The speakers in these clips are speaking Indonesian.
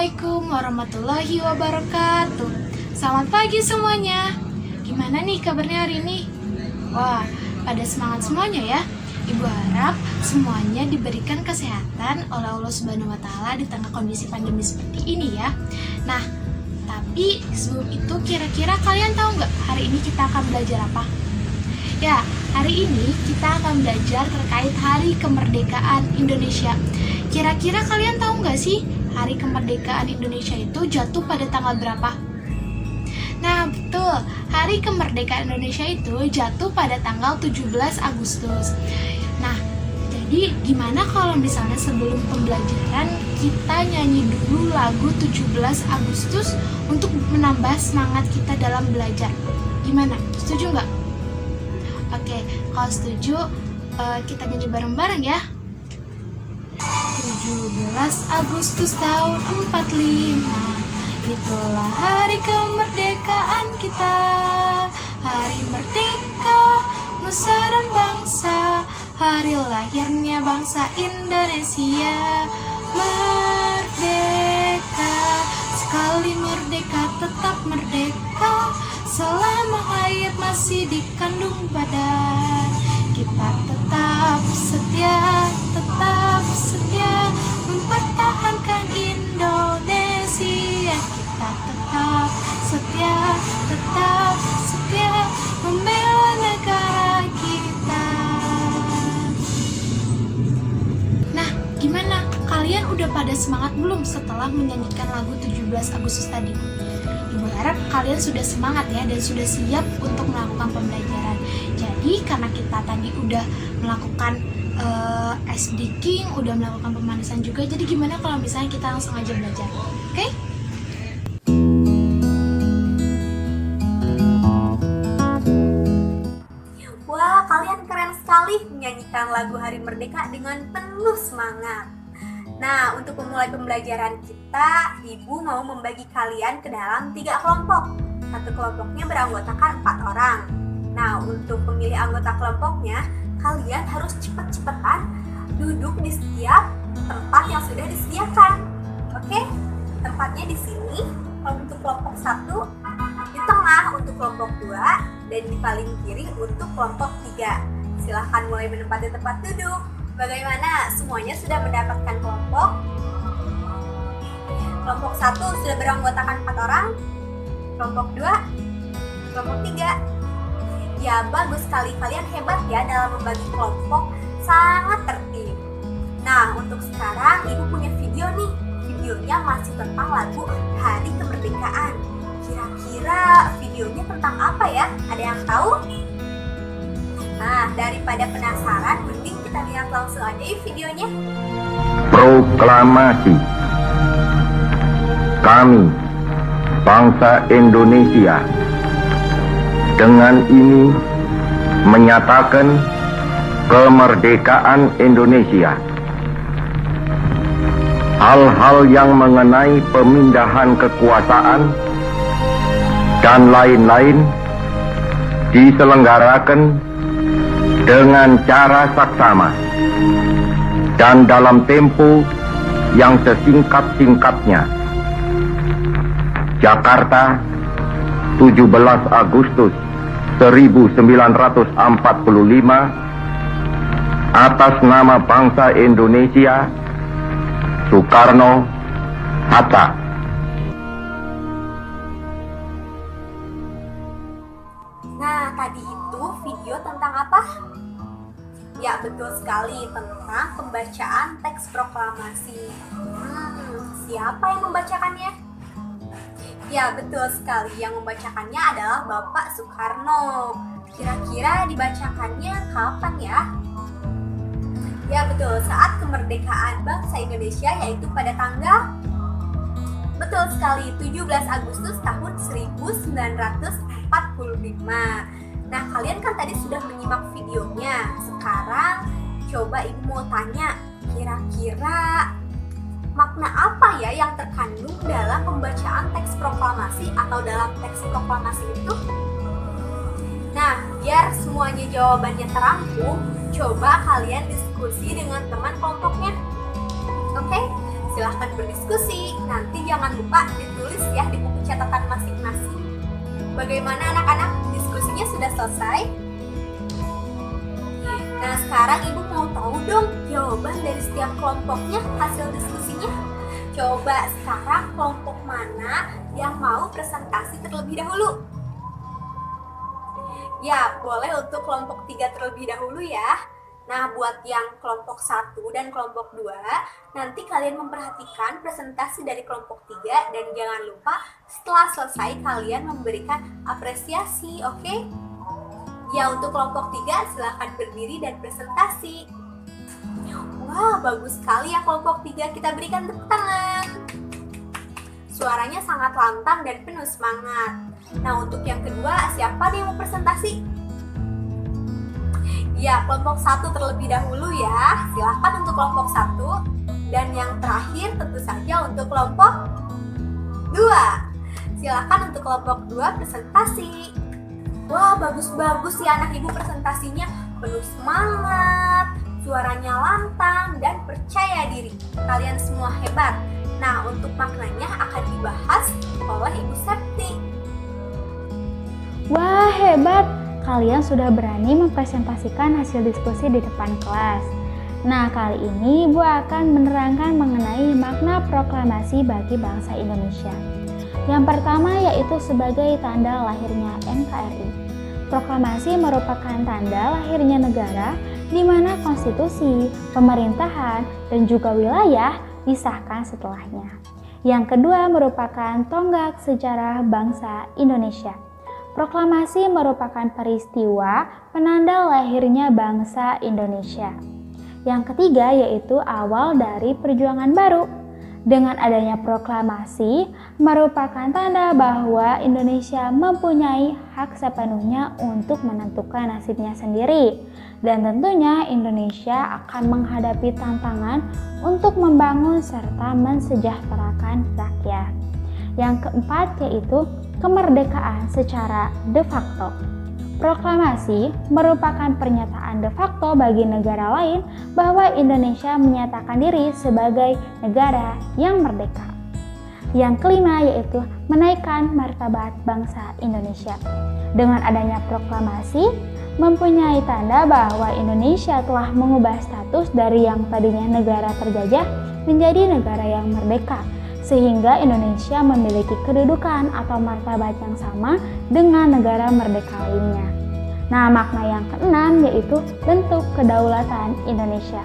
Assalamualaikum warahmatullahi wabarakatuh. Selamat pagi semuanya. Gimana nih kabarnya hari ini? Wah, pada semangat semuanya ya. Ibu harap semuanya diberikan kesehatan oleh Allah Subhanahu wa Ta'ala di tengah kondisi pandemi seperti ini ya. Nah, tapi sebelum itu kira-kira kalian tahu nggak hari ini kita akan belajar apa? Ya, hari ini kita akan belajar terkait Hari Kemerdekaan Indonesia. Kira-kira kalian tahu nggak sih Hari Kemerdekaan Indonesia itu jatuh pada tanggal berapa? Nah, betul. Hari Kemerdekaan Indonesia itu jatuh pada tanggal 17 Agustus. Nah, jadi gimana kalau misalnya sebelum pembelajaran kita nyanyi dulu lagu 17 Agustus untuk menambah semangat kita dalam belajar? Gimana? Setuju nggak? Oke, kalau setuju kita nyanyi bareng-bareng ya. 17 Agustus tahun 45, itulah hari kemerdekaan kita. Hari merdeka, nusa dan bangsa, hari lahirnya bangsa Indonesia. Merdeka, sekali merdeka tetap merdeka, selama hayat masih dikandung badan. Kita tetap setia mempertahankan Indonesia. Kita tetap setia membela negara kita. Nah, gimana? Kalian udah pada semangat belum setelah menyanyikan lagu 17 Agustus tadi? Ibu harap kalian sudah semangat ya dan sudah siap untuk melakukan pembelajaran. Jadi karena kita tadi udah melakukan ice breaking, udah melakukan pemanasan juga, jadi gimana kalau misalnya kita langsung aja belajar? Oke? Wah, kalian keren sekali menyanyikan lagu Hari Merdeka dengan penuh semangat. Nah, untuk memulai pembelajaran kita, Ibu mau membagi kalian ke dalam 3 kelompok. Satu kelompoknya beranggotakan 4 orang. Nah, untuk memilih anggota kelompoknya, kalian harus cepat-cepatan duduk di setiap tempat yang sudah disediakan. Oke? Tempatnya di sini. Kalau untuk kelompok 1, di tengah untuk kelompok 2, dan di paling kiri untuk kelompok 3. Silahkan mulai menempati tempat duduk. Bagaimana? Semuanya sudah mendapatkan kelompok? Kelompok 1 sudah beranggotakan 4 orang. Kelompok 2, kelompok 3. Ya, bagus sekali. Kalian hebat ya dalam membagi kelompok, sangat tertib. Nah, untuk sekarang Ibu punya video nih. Videonya masih tentang lagu Hari Kemerdekaan. Kira-kira videonya tentang apa ya? Ada yang tahu? Nah, daripada penasaran, mending kita lihat langsung aja yuk videonya. Proklamasi. Kami, bangsa Indonesia, dengan ini menyatakan kemerdekaan Indonesia. Hal-hal yang mengenai pemindahan kekuasaan dan lain-lain diselenggarakan dengan cara saksama dan dalam tempo yang sesingkat-singkatnya. Jakarta, 17 Agustus 1945, atas nama bangsa Indonesia, Soekarno Hatta. Nah, tadi itu video tentang apa? Ya, betul sekali, tentang pembacaan teks proklamasi. Siapa yang membacakannya? Ya, betul sekali, yang membacakannya adalah Bapak Soekarno. Kira-kira dibacakannya kapan ya? Ya, betul, saat kemerdekaan bangsa Indonesia, yaitu pada tanggal, betul sekali, 17 Agustus tahun 1945. Nah, kalian kan tadi sudah menyimak videonya. Sekarang coba Ibu mau tanya, kira-kira makna apa ya yang terkandung dalam pembacaan teks proklamasi atau dalam teks proklamasi itu? Nah, biar semuanya jawabannya terangkum, coba kalian diskusi dengan teman kelompoknya. Oke? Silahkan berdiskusi, nanti jangan lupa ditulis ya di buku catatan masing-masing. Bagaimana anak-anak, diskusinya sudah selesai? Nah, sekarang Ibu mau tahu dong jawaban dari setiap kelompoknya, hasil diskusinya. Coba sekarang kelompok mana yang mau presentasi terlebih dahulu? Ya, boleh untuk kelompok 3 terlebih dahulu ya. Nah, buat yang kelompok 1 dan kelompok 2, nanti kalian memperhatikan presentasi dari kelompok 3 dan jangan lupa setelah selesai kalian memberikan apresiasi, oke? Ya, untuk kelompok 3 silahkan berdiri dan presentasi. Wah, bagus sekali ya kelompok 3, kita berikan tepuk tangan. Suaranya sangat lantang dan penuh semangat. Nah, untuk yang kedua, siapa nih yang mau presentasi? Ya, kelompok 1 terlebih dahulu ya. Silahkan untuk kelompok 1. Dan yang terakhir tentu saja untuk kelompok 2. Silahkan untuk kelompok 2 presentasi. Wah, bagus-bagus ya anak ibu presentasinya. Penuh semangat, suaranya lantang, dan percaya diri. Kalian semua hebat. Nah, untuk maknanya akan dibahas oleh Ibu Septi. Wah, hebat! Kalian sudah berani mempresentasikan hasil diskusi di depan kelas. Nah, kali ini Ibu akan menerangkan mengenai makna proklamasi bagi bangsa Indonesia. Yang pertama yaitu sebagai tanda lahirnya NKRI. Proklamasi merupakan tanda lahirnya negara di mana konstitusi, pemerintahan, dan juga wilayah disahkan setelahnya. Yang kedua merupakan tonggak sejarah bangsa Indonesia. Proklamasi merupakan peristiwa penanda lahirnya bangsa Indonesia. Yang ketiga yaitu awal dari perjuangan baru. Dengan adanya proklamasi merupakan tanda bahwa Indonesia mempunyai hak sepenuhnya untuk menentukan nasibnya sendiri. Dan tentunya Indonesia akan menghadapi tantangan untuk membangun serta mensejahterakan rakyat. Yang keempat yaitu kemerdekaan secara de facto. Proklamasi merupakan pernyataan de facto bagi negara lain bahwa Indonesia menyatakan diri sebagai negara yang merdeka. Yang kelima yaitu menaikkan martabat bangsa Indonesia. Dengan adanya proklamasi mempunyai tanda bahwa Indonesia telah mengubah status dari yang tadinya negara terjajah menjadi negara yang merdeka, sehingga Indonesia memiliki kedudukan atau martabat yang sama dengan negara merdeka lainnya. Nah, makna yang keenam yaitu bentuk kedaulatan Indonesia.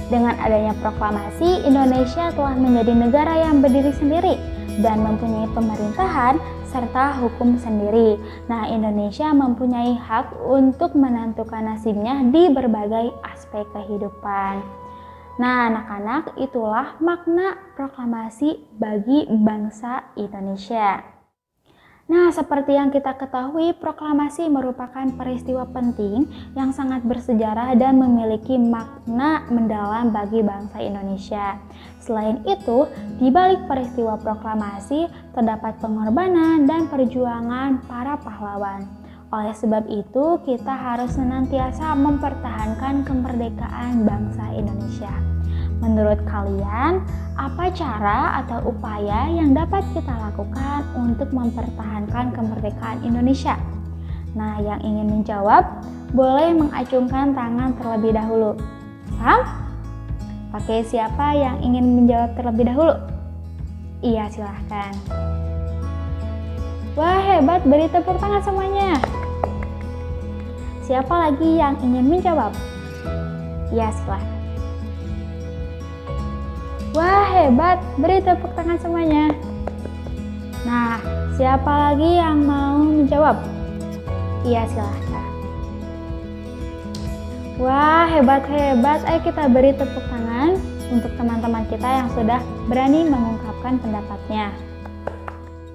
Dengan adanya proklamasi, Indonesia telah menjadi negara yang berdiri sendiri dan mempunyai pemerintahan serta hukum sendiri. Nah, Indonesia mempunyai hak untuk menentukan nasibnya di berbagai aspek kehidupan. Nah, anak-anak, itulah makna proklamasi bagi bangsa Indonesia. Nah, seperti yang kita ketahui, proklamasi merupakan peristiwa penting yang sangat bersejarah dan memiliki makna mendalam bagi bangsa Indonesia. Selain itu, di balik peristiwa proklamasi terdapat pengorbanan dan perjuangan para pahlawan. Oleh sebab itu, kita harus senantiasa mempertahankan kemerdekaan bangsa Indonesia. Menurut kalian, apa cara atau upaya yang dapat kita lakukan untuk mempertahankan kemerdekaan Indonesia? Nah, yang ingin menjawab, boleh mengacungkan tangan terlebih dahulu. Paham? Pakai siapa yang ingin menjawab terlebih dahulu? Iya, silahkan. Wah, hebat, beri tepuk tangan semuanya. Siapa lagi yang ingin menjawab? Iya, silahkan. Wah, hebat, beri tepuk tangan semuanya. Nah, siapa lagi yang mau menjawab? Iya, silahkan. Wah, hebat-hebat, ayo kita beri tepuk tangan untuk teman-teman kita yang sudah berani mengungkapkan pendapatnya.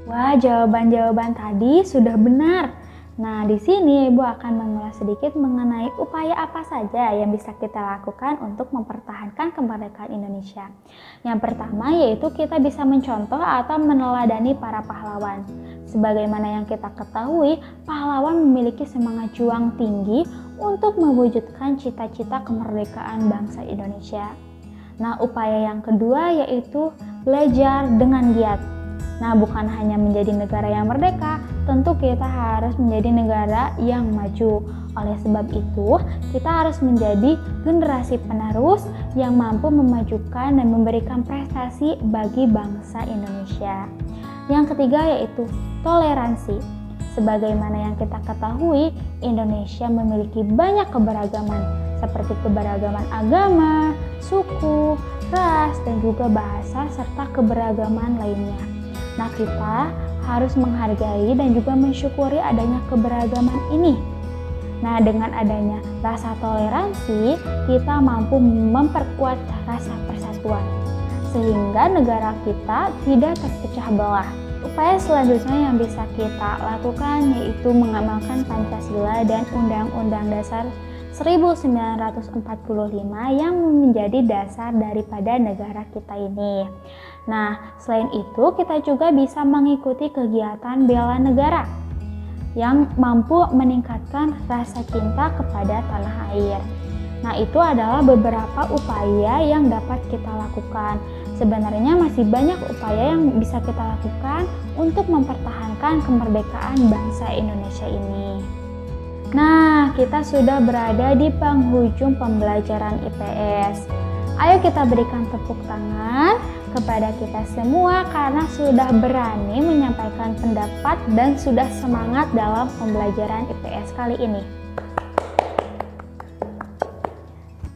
Wah, jawaban-jawaban tadi sudah benar. Nah, di sini Ibu akan mengulas sedikit mengenai upaya apa saja yang bisa kita lakukan untuk mempertahankan kemerdekaan Indonesia. Yang pertama yaitu kita bisa mencontoh atau meneladani para pahlawan. Sebagaimana yang kita ketahui, pahlawan memiliki semangat juang tinggi untuk mewujudkan cita-cita kemerdekaan bangsa Indonesia. Nah, upaya yang kedua yaitu belajar dengan giat. Nah, bukan hanya menjadi negara yang merdeka, tentu kita harus menjadi negara yang maju. Oleh sebab itu, kita harus menjadi generasi penerus yang mampu memajukan dan memberikan prestasi bagi bangsa Indonesia. Yang ketiga yaitu toleransi. Sebagaimana yang kita ketahui, Indonesia memiliki banyak keberagaman, seperti keberagaman agama, suku, ras, dan juga bahasa, serta keberagaman lainnya. Nah, kita harus menghargai dan juga mensyukuri adanya keberagaman ini. Nah, dengan adanya rasa toleransi, kita mampu memperkuat rasa persatuan, sehingga negara kita tidak terpecah belah. Upaya selanjutnya yang bisa kita lakukan yaitu mengamalkan Pancasila dan Undang-Undang Dasar 1945 yang menjadi dasar daripada negara kita ini. Nah, selain itu kita juga bisa mengikuti kegiatan bela negara yang mampu meningkatkan rasa cinta kepada tanah air. Nah, itu adalah beberapa upaya yang dapat kita lakukan. Sebenarnya masih banyak upaya yang bisa kita lakukan untuk mempertahankan kemerdekaan bangsa Indonesia ini. Nah, kita sudah berada di penghujung pembelajaran IPS. Ayo kita berikan tepuk tangan kepada kita semua karena sudah berani menyampaikan pendapat dan sudah semangat dalam pembelajaran IPS kali ini.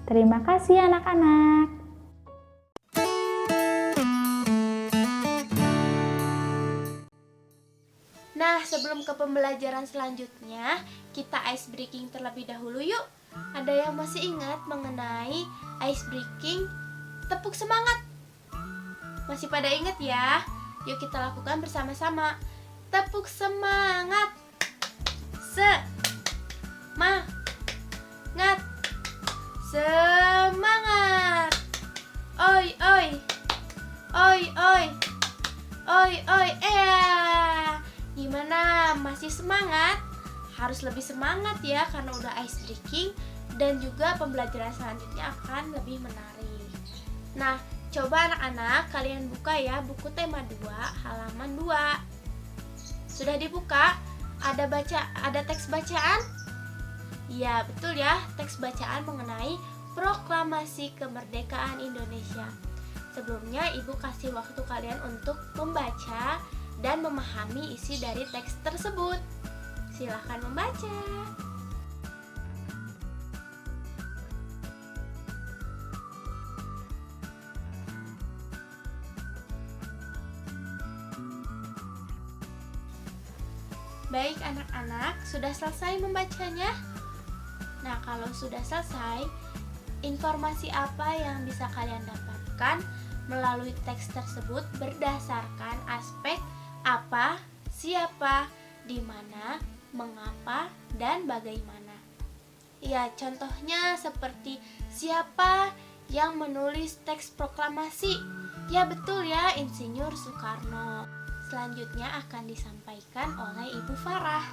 Terima kasih anak-anak. Nah, sebelum ke pembelajaran selanjutnya, kita ice breaking terlebih dahulu yuk. Ada yang masih ingat mengenai ice breaking tepuk semangat? Masih pada ingat ya? Yuk kita lakukan bersama-sama. Tepuk semangat. Semangat. Semangat. Oi oi. Oi oi. Oi oi. Gimana? Masih semangat? Harus lebih semangat ya karena udah ice breaking dan juga pembelajaran selanjutnya akan lebih menarik. Nah, coba anak-anak kalian buka ya buku tema 2 halaman 2. Sudah dibuka? Ada teks bacaan? Ya, betul ya, teks bacaan mengenai proklamasi kemerdekaan Indonesia. Sebelumnya Ibu kasih waktu kalian untuk membaca dan memahami isi dari teks tersebut. Silahkan membaca. Baik anak-anak, sudah selesai membacanya? Nah, kalau sudah selesai, informasi apa yang bisa kalian dapatkan melalui teks tersebut berdasarkan aspek apa, siapa, di mana, mengapa, dan bagaimana. Ya, contohnya seperti siapa yang menulis teks proklamasi? Ya, betul ya, Insinyur Soekarno. Selanjutnya akan disampaikan oleh Ibu Farah.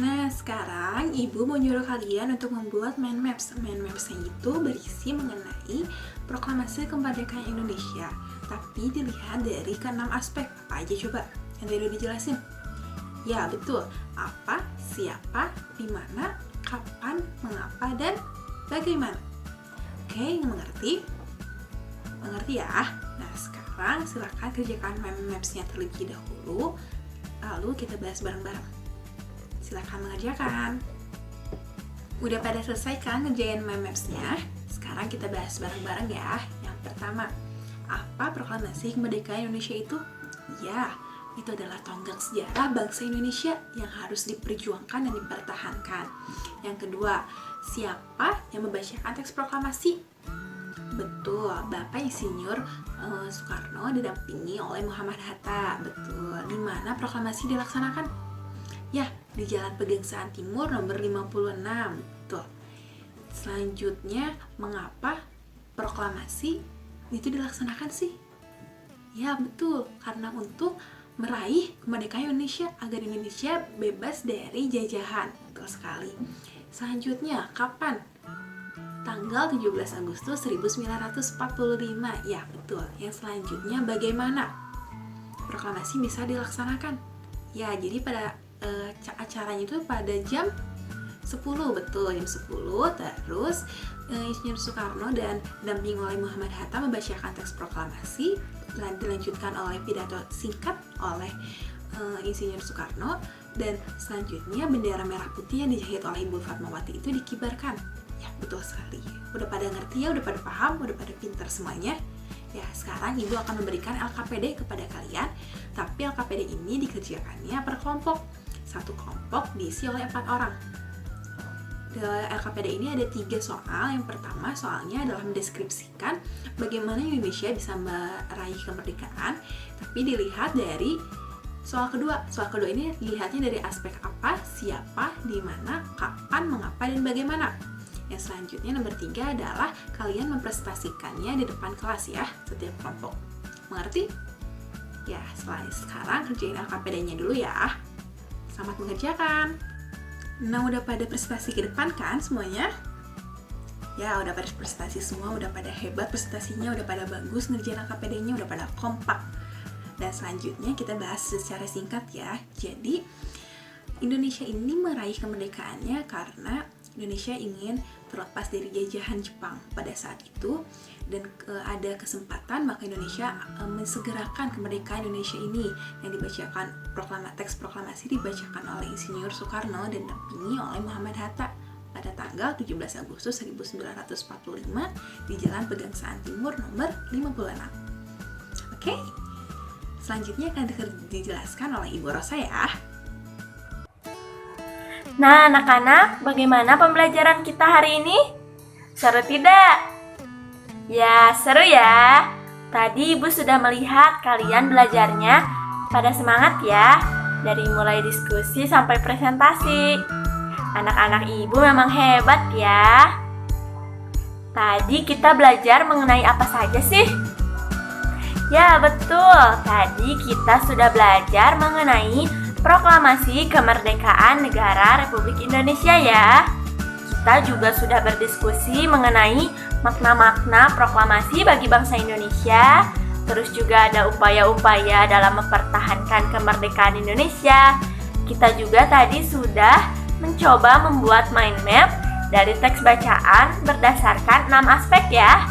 Nah, sekarang Ibu mau nyuruh kalian untuk membuat mind maps. Mind maps-nya itu berisi mengenai proklamasi kemerdekaan Indonesia. Tapi dilihat dari ke-6 aspek. Apa aja coba? Yang tadi udah dijelasin. Ya, betul. Apa, siapa, di mana, kapan, mengapa, dan bagaimana. Oke, mengerti? Mengerti ya? Nah, sekarang silakan kerjakan mind maps-nya terlebih dahulu. Lalu kita bahas bareng-bareng. Silakan mengerjakan. Udah pada selesai kan ngerjain mind maps-nya? Sekarang kita bahas bareng-bareng ya. Yang pertama, apa proklamasi kemerdekaan Indonesia itu? Ya, itu adalah tonggak sejarah bangsa Indonesia yang harus diperjuangkan dan dipertahankan. Yang kedua, siapa yang membacakan teks proklamasi? Betul, Bapak Insinyur Soekarno didampingi oleh Muhammad Hatta. Betul. Di mana proklamasi dilaksanakan? Ya, di Jalan Pegangsaan Timur nomor 56. Betul. Selanjutnya, mengapa proklamasi itu dilaksanakan sih? Ya, betul. Karena untuk meraih kemerdekaan Indonesia agar Indonesia bebas dari jajahan. Betul sekali. Selanjutnya, kapan? Tanggal tanggal 17 Agustus 1945. Ya, betul. Yang selanjutnya bagaimana proklamasi bisa dilaksanakan? Ya, jadi pada acaranya itu pada jam 10, betul, jam 10. Terus Insinyur Soekarno dan didampingi oleh Muhammad Hatta membacakan teks proklamasi, dan dilanjutkan oleh pidato singkat oleh Insinyur Soekarno, dan selanjutnya bendera merah putih yang dijahit oleh Ibu Fatmawati itu dikibarkan. Ya, betul sekali. Udah pada ngerti ya, udah pada paham, udah pada pintar semuanya. Ya, sekarang Ibu akan memberikan LKPD kepada kalian, tapi LKPD ini dikerjakannya per kelompok. Satu kelompok diisi oleh 4 orang. LKPD ini ada 3 soal. Yang pertama soalnya adalah mendeskripsikan bagaimana Indonesia bisa meraih kemerdekaan, tapi dilihat dari soal kedua. Soal kedua ini dilihatnya dari aspek apa, siapa, di mana, kapan, mengapa, dan bagaimana. Yang selanjutnya nomor 3 adalah kalian mempresentasikannya di depan kelas ya, setiap kelompok. Mengerti? Ya, sekarang kerjain LKPD-nya dulu ya. Selamat mengerjakan. Nah, udah pada presentasi ke depan kan semuanya? Ya, udah pada presentasi semua, udah pada hebat presentasinya, udah pada bagus ngerjain LKPD-nya, udah pada kompak. Dan selanjutnya kita bahas secara singkat ya. Jadi, Indonesia ini meraih kemerdekaannya karena Indonesia ingin terlepas dari jajahan Jepang pada saat itu, dan ada kesempatan maka Indonesia mensegerakan kemerdekaan Indonesia ini, yang dibacakan teks proklamasi dibacakan oleh Insinyur Soekarno dan didampingi oleh Muhammad Hatta pada tanggal 17 Agustus 1945 di Jalan Pegangsaan Timur nomor 56. Oke? Selanjutnya akan dijelaskan oleh Ibu Rosa ya. Nah, anak-anak, bagaimana pembelajaran kita hari ini? Seru tidak? Ya, seru ya. Tadi Ibu sudah melihat kalian belajarnya pada semangat ya, dari mulai diskusi sampai presentasi. Anak-anak Ibu memang hebat ya. Tadi kita belajar mengenai apa saja sih? Ya, betul. Tadi kita sudah belajar mengenai proklamasi kemerdekaan negara Republik Indonesia ya. Kita juga sudah berdiskusi mengenai makna-makna proklamasi bagi bangsa Indonesia. Terus juga ada upaya-upaya dalam mempertahankan kemerdekaan Indonesia. Kita juga tadi sudah mencoba membuat mind map dari teks bacaan berdasarkan 6 aspek ya.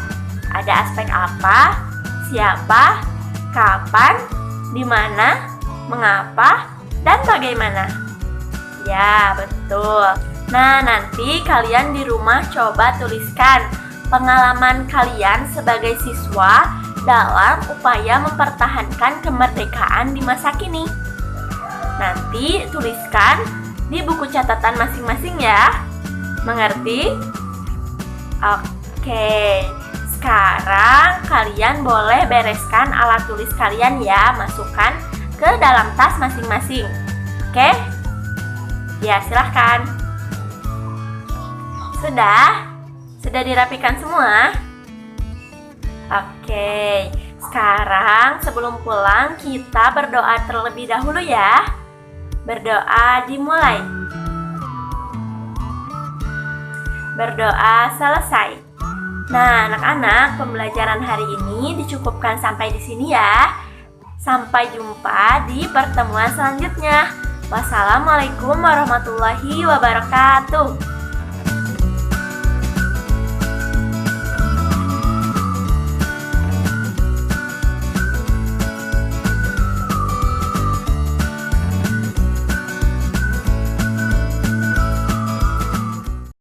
Ada aspek apa, siapa, kapan, di mana, mengapa, dan bagaimana. Ya, betul. Nah, nanti kalian di rumah coba tuliskan pengalaman kalian sebagai siswa dalam upaya mempertahankan kemerdekaan di masa kini. Nanti tuliskan di buku catatan masing-masing ya. Mengerti? Oke. Sekarang kalian boleh bereskan alat tulis kalian ya, masukkan ke dalam tas masing-masing. Oke? Ya, silahkan. Sudah? Sudah dirapikan semua? Oke. Sekarang sebelum pulang kita berdoa terlebih dahulu ya. Berdoa dimulai. Berdoa selesai. Nah, anak-anak, pembelajaran hari ini dicukupkan sampai di sini ya. Sampai jumpa di pertemuan selanjutnya. Wassalamualaikum warahmatullahi wabarakatuh.